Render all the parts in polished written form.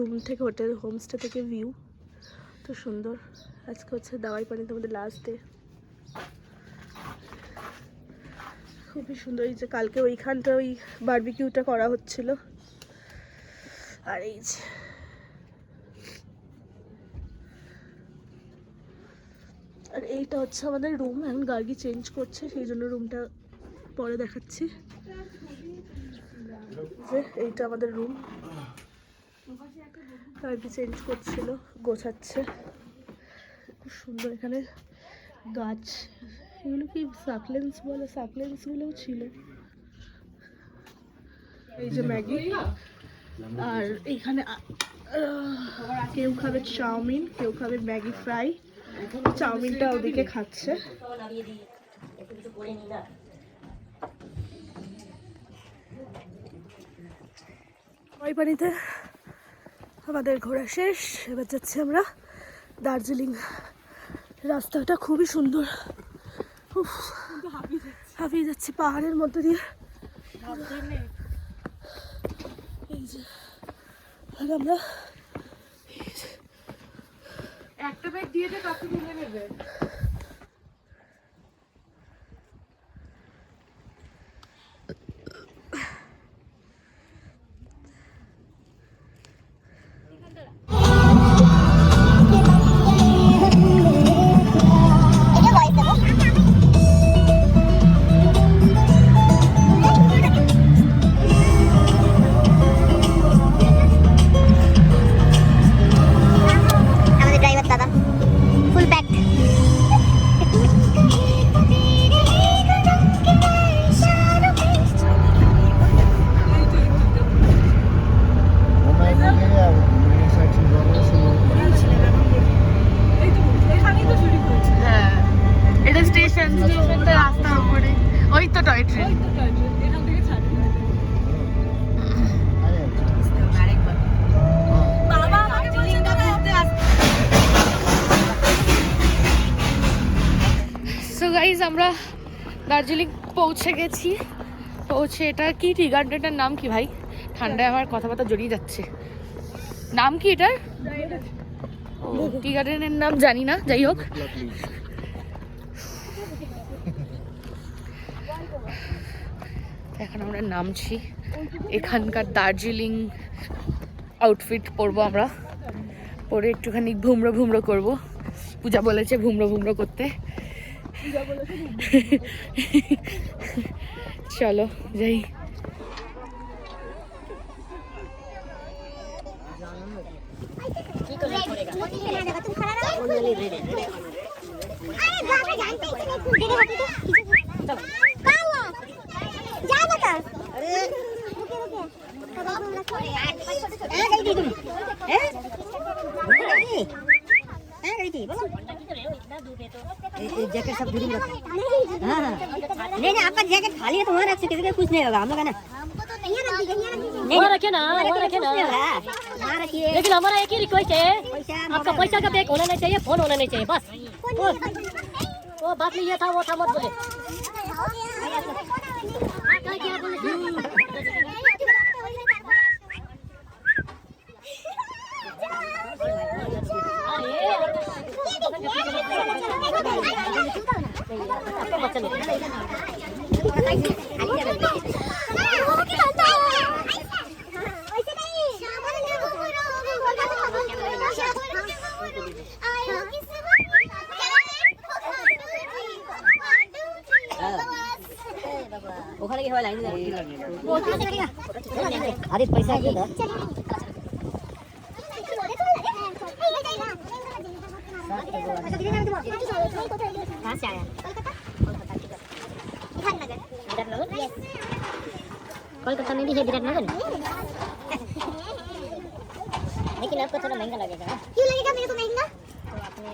Room থেকে hotel homestay থেকে view তো সুন্দর। আজকে হচ্ছে দাওয়াই পানিতে আমাদের লাস্ট ডে। খুবই সুন্দর। এই যে কালকে ওইখানটা ওই বারবিকিউটা করা হচ্ছিল। আর এই যে আর এইটা হচ্ছে আমাদের রুম। এখন গার্গি চেঞ্জ করছে, সেই জন্য রুমটা পরে দেখাচ্ছি। যে এইটা আমাদের রুম, গার্গি চেঞ্জ করছিল, গোছাচ্ছে। খুব সুন্দর এখানে গাছ, এগুলো কি সাকলেন্স বলে, সাকলেন্সগুলোও ছিল। এই যে ম্যাগি, আর এইখানে কেউ খাবে চাউমিন, কেউ খাবে ম্যাগি ফ্রাই। চাউমিনটা ওদিকে খাচ্ছে। ওই পানিতে আমাদের ঘোরা শেষ। এবার যাচ্ছি আমরা দার্জিলিং। রাস্তাটা খুবই সুন্দর, হাঁপিয়ে যাচ্ছি পাহাড়ের মধ্যে দিয়ে। এই যে আর আমরা একটা ব্যাগ দিয়ে দে, কাকু তুলে নেবে। রাস্তার উপরে ওই তো টয় ট্রেন। সো গাইজ আমরা দার্জিলিং পৌঁছে গেছি। পৌঁছে এটা কি টি গার্ডেনটার নাম কি ভাই? ঠান্ডায় আমার কথাবার্তা জড়িয়ে যাচ্ছে। নাম কি এটার? টি গার্ডেনের নাম জানি না, যাই হোক। এখন আমরা নামছি। এখানকার দার্জিলিং আউটফিট পরবো আমরা, পরে একটুখানি ভুমরো ভুমরো করবো। পূজা বলেছে ভুমরো ভুমরো করতে। চলো যাই। जैकेट सब दूरी में रखो। हाँ नहीं नहीं, आपका जैकेट खाली है तो वहाँ रख सकते, किसी का कुछ नहीं होगा। हम लोग है ना, वो रखे ना, वो रखे ना, वहाँ रखिए। लेकिन हमारा एक ही रिक्वेस्ट है, आपका पैसा का बैग होना नहीं चाहिए, फोन होना नहीं चाहिए, बस। वो बात नहीं, ये था वो था, मत बोले। ওখানে কি হয় লাইন আরে পয়সা দিয়ে দাও। कहाँ से आया? कोलकाता में भी है विराटनगर। लेकिन आपको थोड़ा महंगा लगेगा। क्यों लगेगा मेरे को महंगा? तो आपने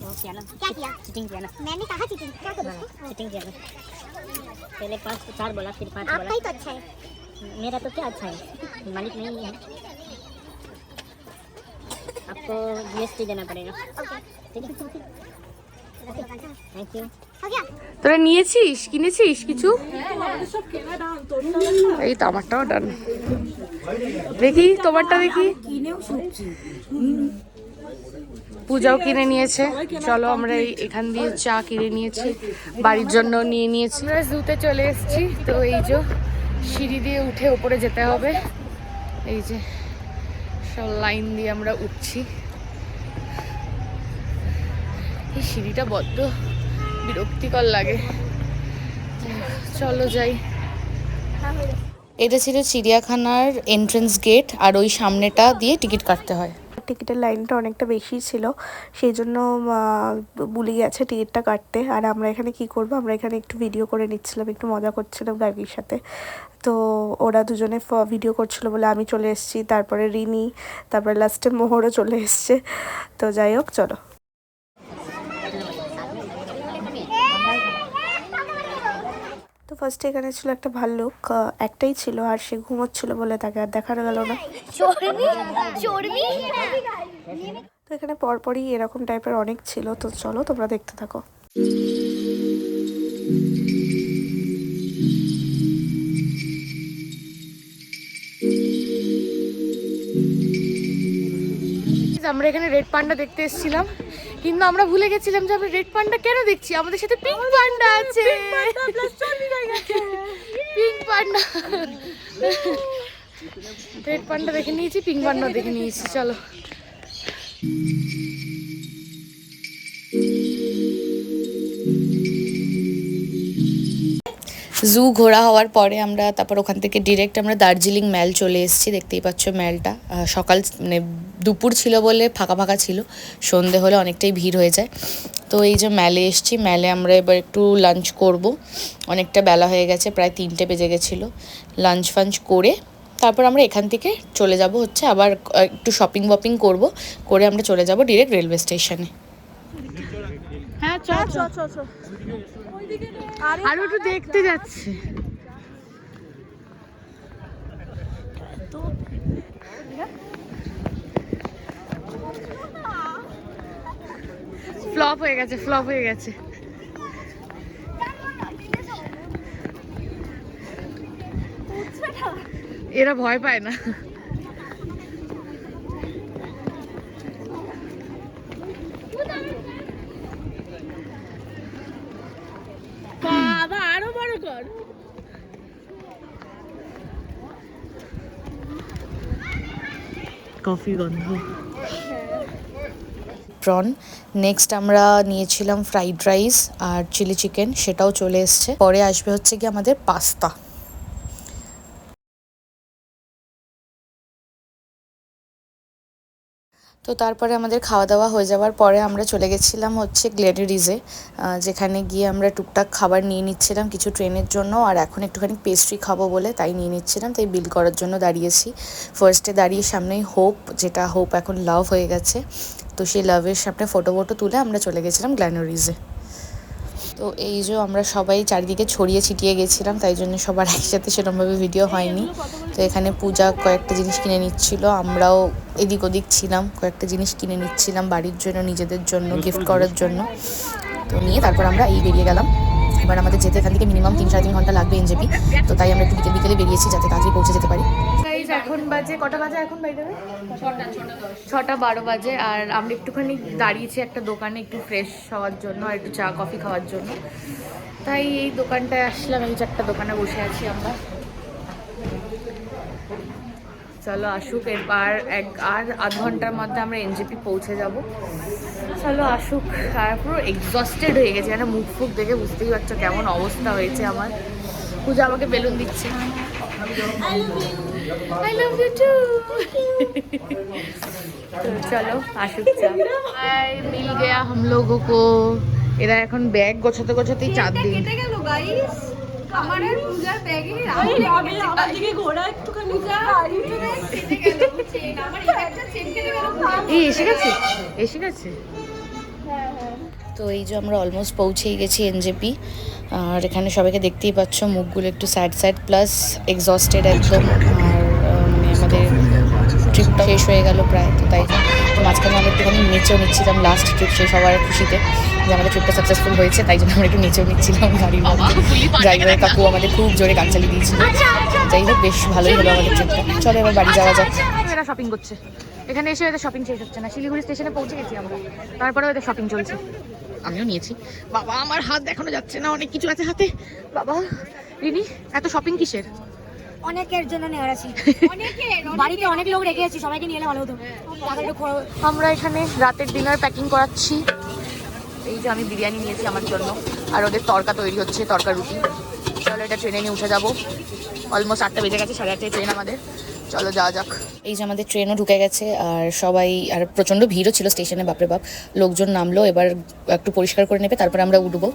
वो किया ना, क्या किया? चीटिंग किया ना। मैंने कहा चीटिंग, क्या करूँ? चीटिंग किया ना। पहले 5 से 4 बोला, फिर 5 बोला। आपका ही तो अच्छा है। मेरा तो क्या अच्छा है, मालिक नहीं है। आपको GST देना पड़ेगा। ठीक है। Thank you. তোরা নিয়েছিস, কিনেছিস কিছু? এই তো আমারটাও ডান। দেখি তোমারটা দেখি। পূজাও কিনে নিয়েছে। চলো আমরা এখান দিয়ে চা কিনে নিয়েছি, বাড়ির জন্য নিয়ে নিয়েছি। আমরা জুতে চলে এসেছি। তো এই যে সিঁড়ি দিয়ে উঠে উপরে যেতে হবে। এই যে সব লাইন দিয়ে আমরা উঠছি। এই সিঁড়িটা বড্ড বিরক্তিকর লাগে। চলো যাই। এটা ছিল চিড়িয়াখানার এন্ট্রেন্স গেট, আর ওই সামনেটা দিয়ে টিকিট কাটতে হয়। টিকিটের লাইনটা অনেকটা বেশি ছিল, সেই জন্য ভুলে গেছে টিকিটটা কাটতে। আর আমরা এখানে কি করব, আমরা এখানে একটু ভিডিও করে নিচ্ছিলাম, একটু মজা করছিলাম গার্গির সাথে। তো ওরা দুজনে ভিডিও করছিল বলে আমি চলে এসেছি, তারপরে রিনি, তারপরে লাস্টে মোহরও চলে এসছে। তো যাই হোক, চলো। তো ফার্স্টে এখানে ছিল একটা ভাল্লুক, একটাই ছিল, আর সে ঘুমোচ্ছিল বলে তাকে আর দেখানো গেল না। তো এখানে পরপরই এরকম টাইপের অনেক ছিল। তো চলো তোমরা দেখতে থাকো। আমরা এখানে রেড পান্ডা দেখতে এসেছিলাম, কিন্তু আমরা ভুলে গেছিলাম যে আমরা রেড পান্ডা কেন দেখছি। আমাদের সাথে পিঙ্ক পান্ডা আছে। পিঙ্ক পান্ডা, রেড পান্ডা দেখে নিয়েছি, পিঙ্ক পান্ডা দেখে নিয়েছি। চলো। জু ঘোরা হওয়ার পরে আমরা তারপর ওখান থেকে ডিরেক্ট আমরা দার্জিলিং ম্যাল চলে এসেছি। দেখতেই পাচ্ছ ম্যালটা সকাল মানে দুপুর ছিল বলে ফাঁকা ফাঁকা ছিল, সন্ধে হলে অনেকটাই ভিড় হয়ে যায়। তো এই যে ম্যালে এসেছি, ম্যালে আমরা এবার একটু লাঞ্চ করব। অনেকটা বেলা হয়ে গেছে, প্রায় 3টে বেজে গেছিলো। লাঞ্চ ফাঞ্চ করে তারপর আমরা এখান থেকে চলে যাব হচ্ছে আবার একটু শপিং ওয়াপিং করে আমরা চলে যাব ডিরেক্ট রেলওয়ে স্টেশনে। হ্যাঁ চ চ চ চ। আরো একটু দেখতে যাচ্ছে। ফ্লপ হয়ে গেছে, ফ্লপ হয়ে গেছে। এরা ভয় পায় না। বাবা আরো বড় কর। কফি গন্ধ। প্রন। নেক্সট আমরা নিয়েছিলাম ফ্রাইড রাইস আর চিলি চিকেন, সেটাও চলে এসছে। পরে আসবে হচ্ছে কি আমাদের পাস্তা। তো তারপরে আমাদের খাওয়া দাওয়া হয়ে যাওয়ার পরে আমরা চলে গেছিলাম হচ্ছে গ্ল্যানারিজে, যেখানে গিয়ে আমরা টুকটাক খাবার নিয়ে নিচ্ছিলাম কিছু ট্রেনের জন্য, আর এখন একটুখানি পেস্ট্রি খাবো বলে তাই নিয়ে নিচ্ছিলাম। তাই বিল করার জন্য দাঁড়িয়েছি। ফার্স্টে দাঁড়িয়ে সামনেই হোপ, যেটা হোপ এখন লাভ হয়ে গেছে। তো সেই লাভের সামনে ফটো তুলে আমরা চলে গেছিলাম গ্ল্যানারিজে। তো এই যে আমরা সবাই চারিদিকে ছড়িয়ে ছিটিয়ে গেছিলাম, তাই জন্য সবার একসাথে সেরকমভাবে ভিডিও হয়নি। তো এখানে পূজা কয়েকটা জিনিস কিনে নিচ্ছিল, আমরাও এদিক ওদিক ছিলাম, কয়েকটা জিনিস কিনে নিচ্ছিলাম বাড়ির জন্য, নিজেদের জন্য, গিফট করার জন্য। তো নিয়ে তারপর আমরা বিরিয়ে গেলাম। এবার আমাদের যেতে এখান থেকে মিনিমাম 3-3.5 ঘন্টা লাগবে এনজেপি। তো তাই আমরা একটু বিকেলে বেরিয়েছি যাতে তাড়াতাড়ি পৌঁছে যেতে পারি। এখন বাজে কটা বাজে এখন বাইরে? 6:12 বাজে। আর আমরা একটুখানি দাঁড়িয়েছি একটা দোকানে একটু ফ্রেশ হওয়ার জন্য আর একটু চা কফি খাওয়ার জন্য। তাই এই দোকানটায় আসলাম। এই 4টা দোকানে বসে আছি আমরা। চলো আসুক, এরপর আর আধ ঘন্টার মধ্যে আমরা এনজেপি পৌঁছে যাব। চলো আসুক। আর পুরো এক্সস্টেড হয়ে গেছে, মানে মুখ ফুক দেখে বুঝতেই পারছো কেমন অবস্থা হয়েছে আমার। পূজা আমাকে বেলুন দিচ্ছে। I love you too. तो चलो आशुक चा मिल गया हम लोगों को। এরা এখন ব্যাগ গোছাতে গোছাতেই 4 দিন কেটে গেল গাইস। আমার আর পূজার ব্যাগে আমার দিকে ঘোড়া একটুখানি যা কেটে গেল চেন, আমার একটা চেন কেটে গেল। এই এসে গেছে। তো এই যে আমরা অলমোস্ট পৌঁছেই গেছি এনজেপি। আর এখানে সবাইকে দেখতেই পাচ্ছ, মুখগুলো একটু স্যাড প্লাস এক্সস্টেড একদম। আর মানে আমাদের ট্রিপটা শেষ হয়ে গেল প্রায়, তো তাই তো মাঝখানে আমরা একটুখানি নেচেও নিচ্ছিলাম লাস্ট ট্রিপ শেষ হওয়ার খুশিতে যে আমাদের ট্রিপটা সাকসেসফুল হয়েছে, তাই জন্য আমরা একটু নেচেও নিচ্ছিলাম গাড়ির মধ্যে। ড্রাইভার কাকু আমাদের খুব জোরে গান চালিয়ে দিয়েছিল। যাই হোক, বেশ ভালোই হলো আমাদের ট্রিপটা। চলো এবার বাড়ি যাওয়া যাক। এরা শপিং করছে, এখানে এসে এদের শপিং শেষ হচ্ছে না। শিলিগুড়ি স্টেশনে পৌঁছে গেছি আমরা, তারপরেও এদের শপিং চলছে। আমিও নিয়েছি। বাবা আমার হাত দেখানো যাচ্ছে না, অনেক কিছু আছে হাতে। বাবা রিনি, এত শপিং কিসের? অনেকের জন্য নেওয়ার আছে, বাড়িতে অনেক লোক রেখে আছি, সবাইকে নিয়ে এলে ভালো হতো। আমরা এখানে রাতের ডিনার প্যাকিং করাচ্ছি। এই যে আমি বিরিয়ানি নিয়েছি আমার জন্য, আর ওদের তরকা তৈরি হচ্ছে, তরকা রুটি। চলো এটা ট্রেনে নিয়ে উঠে যাবো। অলমোস্ট 8টা বেজে গেছে, 8:30টায় ট্রেন আমাদের। চলো যাওয়া যাক। এই যে আমাদের ট্রেনও ঢুকে গেছে, আর সবাই, আর প্রচণ্ড ভিড়ও ছিল স্টেশনে, বাপরে বাপ। লোকজন নামলো, এবার একটু পরিষ্কার করে নেবে, তারপরে আমরা উঠবো।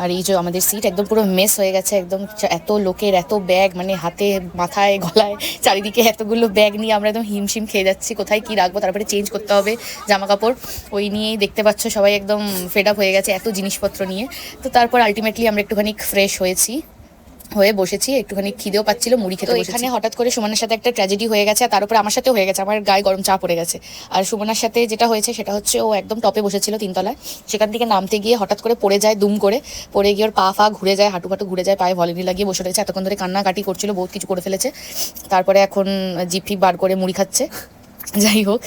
আর এই যে আমাদের সিট একদম পুরো মেস হয়ে গেছে, একদম এত লোকের এত ব্যাগ, মানে হাতে মাথায় গলায় চারিদিকে এতগুলো ব্যাগ নিয়ে আমরা একদম হিমশিম খেয়ে যাচ্ছি, কোথায় কি রাখবো। তারপরে চেঞ্জ করতে হবে জামা কাপড়, ওই নিয়েই দেখতে পাচ্ছ সবাই একদম ফেড আপ হয়ে গেছে এত জিনিসপত্র নিয়ে। তো তারপর আলটিমেটলি আমরা একটুখানি ফ্রেশ হয়ে বসেছি, একটুখানি খিদেও পাচ্ছিল, মুড়ি খেতে বসেছি। এখানে হঠাৎ করে সুমনের সাথে একটা ট্র্যাজেডি হয়ে গেছে, আর তার উপরে আমার সাথেও হয়ে গেছে। আমার গায়ে গরম চা পড়ে গেছে। আর সুমনার সাথে যেটা হয়েছে সেটা হচ্ছে, ও একদম টপে বসেছিল 3 তলায়, সেখান থেকে নামতে গিয়ে হঠাৎ করে পড়ে যায়, দুম করে পড়ে গিয়ে ওর পা ঘুরে যায়, হাঁটু ঘুরে যায়, পায়ে ভলিনি লাগিয়ে বসে রয়েছে। এতক্ষণ ধরে কান্নাকাটি করছিল, বহুত কিছু করে ফেলেছে। তারপরে এখন জিপ ফিপ বার করে মুড়ি খাচ্ছে। যাই হোক,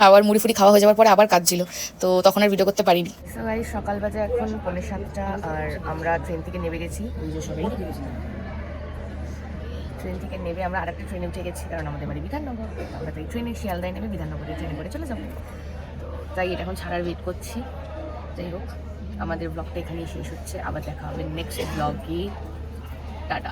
আবার মুড়ি ফুড়ি খাওয়া হয়ে যাওয়ার পরে আবার কাঁদছিল, তো তখন আর ভিডিও করতে পারিনি। সকাল বাজে এখন 6:45, আর আমরা ট্রেন থেকে নেমে গেছি। ওই যে সবাই ট্রেন থেকে নেমে আমরা আরেকটা ট্রেনে উঠে গেছি, কারণ আমাদের বাড়ি বিধাননগর। আমরা তাই ট্রেনে শিয়ালদায় নেমে বিধাননগরে ট্রেনে করে চলে যাবো। তো তাই এটা এখন ছাড়ার ওয়েট করছি। যাই হোক, আমাদের ব্লগটা এখানেই শেষ হচ্ছে। আবার দেখা হবে নেক্সট ব্লগে। টাটা।